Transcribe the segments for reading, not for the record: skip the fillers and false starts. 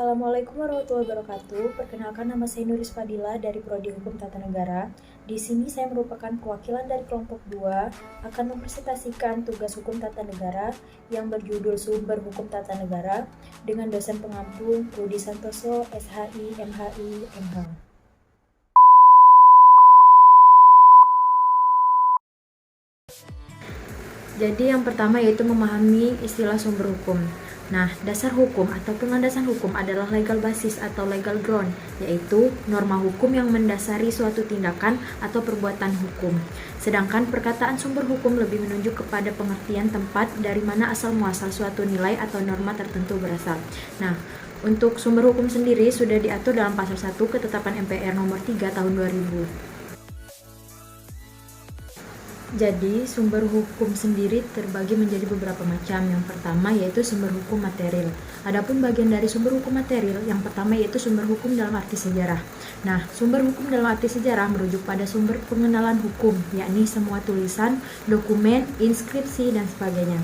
Assalamualaikum warahmatullahi wabarakatuh. Perkenalkan, nama saya Nuris Fadila dari Prodi Hukum Tata Negara. Di sini saya merupakan perwakilan dari kelompok 2 akan mempresentasikan tugas hukum tata negara yang berjudul Sumber Hukum Tata Negara dengan dosen pengampu Rudi Santoso, SHI, MHI, MH. Jadi yang pertama yaitu memahami istilah sumber hukum. Nah, dasar hukum atau landasan hukum adalah legal basis atau legal ground, yaitu norma hukum yang mendasari suatu tindakan atau perbuatan hukum. Sedangkan perkataan sumber hukum lebih menunjuk kepada pengertian tempat dari mana asal muasal suatu nilai atau norma tertentu berasal. Nah, untuk sumber hukum sendiri sudah diatur dalam pasal 1 Ketetapan MPR nomor 3 tahun 2000. Jadi, sumber hukum sendiri terbagi menjadi beberapa macam. Yang pertama yaitu sumber hukum material. Adapun bagian dari sumber hukum material, yang pertama yaitu sumber hukum dalam arti sejarah. Nah, sumber hukum dalam arti sejarah merujuk pada sumber pengenalan hukum, yakni semua tulisan, dokumen, inskripsi, dan sebagainya.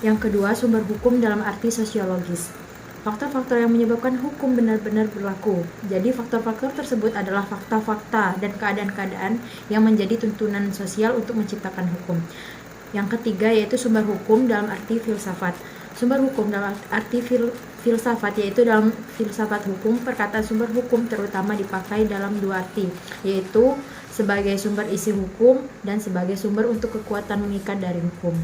Yang kedua, sumber hukum dalam arti sosiologis. Faktor-faktor yang menyebabkan hukum benar-benar berlaku. Jadi faktor-faktor tersebut adalah fakta-fakta dan keadaan-keadaan yang menjadi tuntunan sosial untuk menciptakan hukum. Yang ketiga yaitu sumber hukum dalam arti filsafat. Sumber hukum dalam arti filsafat yaitu dalam filsafat hukum, perkataan sumber hukum terutama dipakai dalam dua arti, yaitu sebagai sumber isi hukum dan sebagai sumber untuk kekuatan mengikat dari hukum.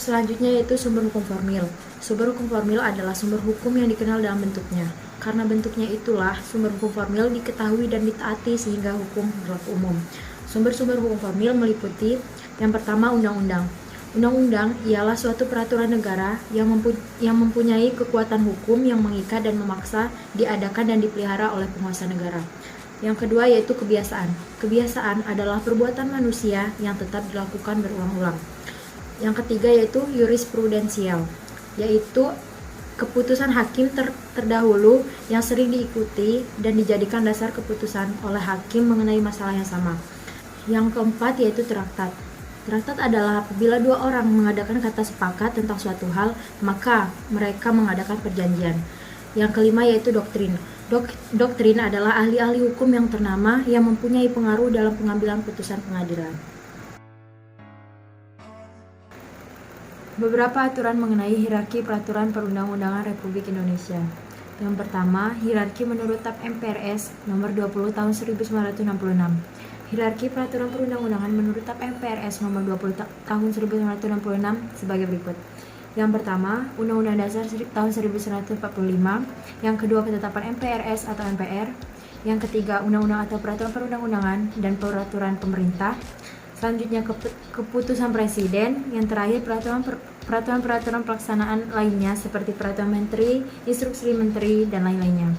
Selanjutnya yaitu sumber hukum formil. Sumber hukum formil adalah sumber hukum yang dikenal dalam bentuknya. Karena bentuknya itulah, sumber hukum formil diketahui dan ditaati sehingga hukum berlaku umum. Sumber-sumber hukum formil meliputi yang pertama undang-undang. Undang-undang ialah suatu peraturan negara yang mempunyai kekuatan hukum yang mengikat dan memaksa diadakan dan dipelihara oleh penguasa negara. Yang kedua yaitu kebiasaan. Kebiasaan adalah perbuatan manusia yang tetap dilakukan berulang-ulang. Yang ketiga yaitu jurisprudensial, yaitu keputusan hakim terdahulu yang sering diikuti dan dijadikan dasar keputusan oleh hakim mengenai masalah yang sama. Yang keempat yaitu traktat. Traktat adalah apabila dua orang mengadakan kata sepakat tentang suatu hal, maka mereka mengadakan perjanjian. Yang kelima yaitu doktrin. Doktrin adalah ahli-ahli hukum yang ternama yang mempunyai pengaruh dalam pengambilan putusan pengadilan. Beberapa aturan mengenai hierarki peraturan perundang-undangan Republik Indonesia. Yang pertama, hierarki menurut TAP MPRS nomor 20 tahun 1966. Hierarki peraturan perundang-undangan menurut TAP MPRS nomor 20 tahun 1966 sebagai berikut. Yang pertama, Undang-Undang Dasar tahun 1945. Yang kedua, Ketetapan MPRS atau MPR. Yang ketiga, Undang-Undang atau Peraturan Perundang-undangan dan Peraturan Pemerintah. Selanjutnya keputusan presiden, yang terakhir peraturan pelaksanaan lainnya seperti peraturan menteri, instruksi menteri, dan lain-lainnya.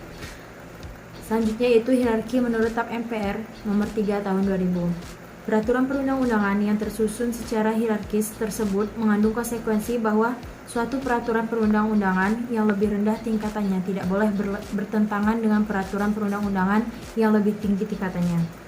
Selanjutnya yaitu hierarki menurut TAP MPR nomor 3 tahun 2000. Peraturan perundang-undangan yang tersusun secara hierarkis tersebut mengandung konsekuensi bahwa suatu peraturan perundang-undangan yang lebih rendah tingkatannya tidak boleh bertentangan dengan peraturan perundang-undangan yang lebih tinggi tingkatannya.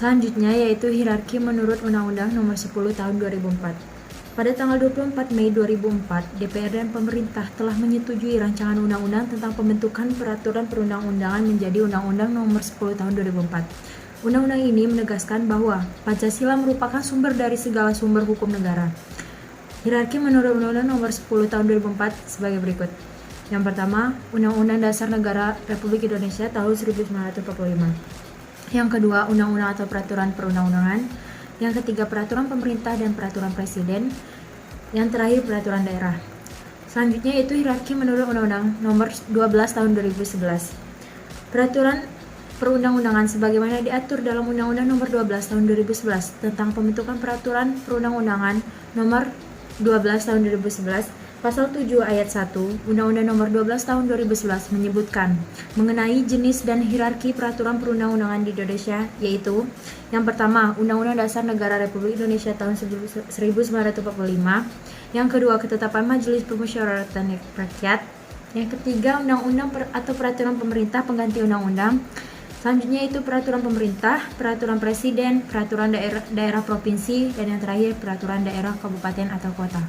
Selanjutnya yaitu hierarki menurut Undang-Undang Nomor 10 Tahun 2004. Pada tanggal 24 Mei 2004, DPR dan pemerintah telah menyetujui rancangan undang-undang tentang pembentukan peraturan perundang-undangan menjadi Undang-Undang Nomor 10 Tahun 2004. Undang-undang ini menegaskan bahwa Pancasila merupakan sumber dari segala sumber hukum negara. Hierarki menurut Undang-Undang Nomor 10 Tahun 2004 sebagai berikut. Yang pertama, Undang-Undang Dasar Negara Republik Indonesia tahun 1945. Yang kedua, undang-undang atau peraturan perundang-undangan. Yang ketiga, peraturan pemerintah dan peraturan presiden. Yang terakhir, peraturan daerah. Selanjutnya yaitu hierarki menurut Undang-Undang Nomor 12 Tahun 2011. Peraturan perundang-undangan sebagaimana diatur dalam Undang-Undang Nomor 12 Tahun 2011 tentang pembentukan peraturan perundang-undangan Nomor 12 Tahun 2011. Pasal 7 ayat 1 Undang-Undang Nomor 12 Tahun 2011 menyebutkan mengenai jenis dan hierarki peraturan perundang-undangan di Indonesia, yaitu yang pertama, Undang-Undang Dasar Negara Republik Indonesia tahun 1945. Yang kedua, Ketetapan Majelis Permusyawaratan Rakyat. Yang ketiga, Undang-Undang atau Peraturan Pemerintah pengganti Undang-Undang. Selanjutnya itu peraturan pemerintah, peraturan presiden, peraturan daerah provinsi, dan yang terakhir peraturan daerah kabupaten atau kota.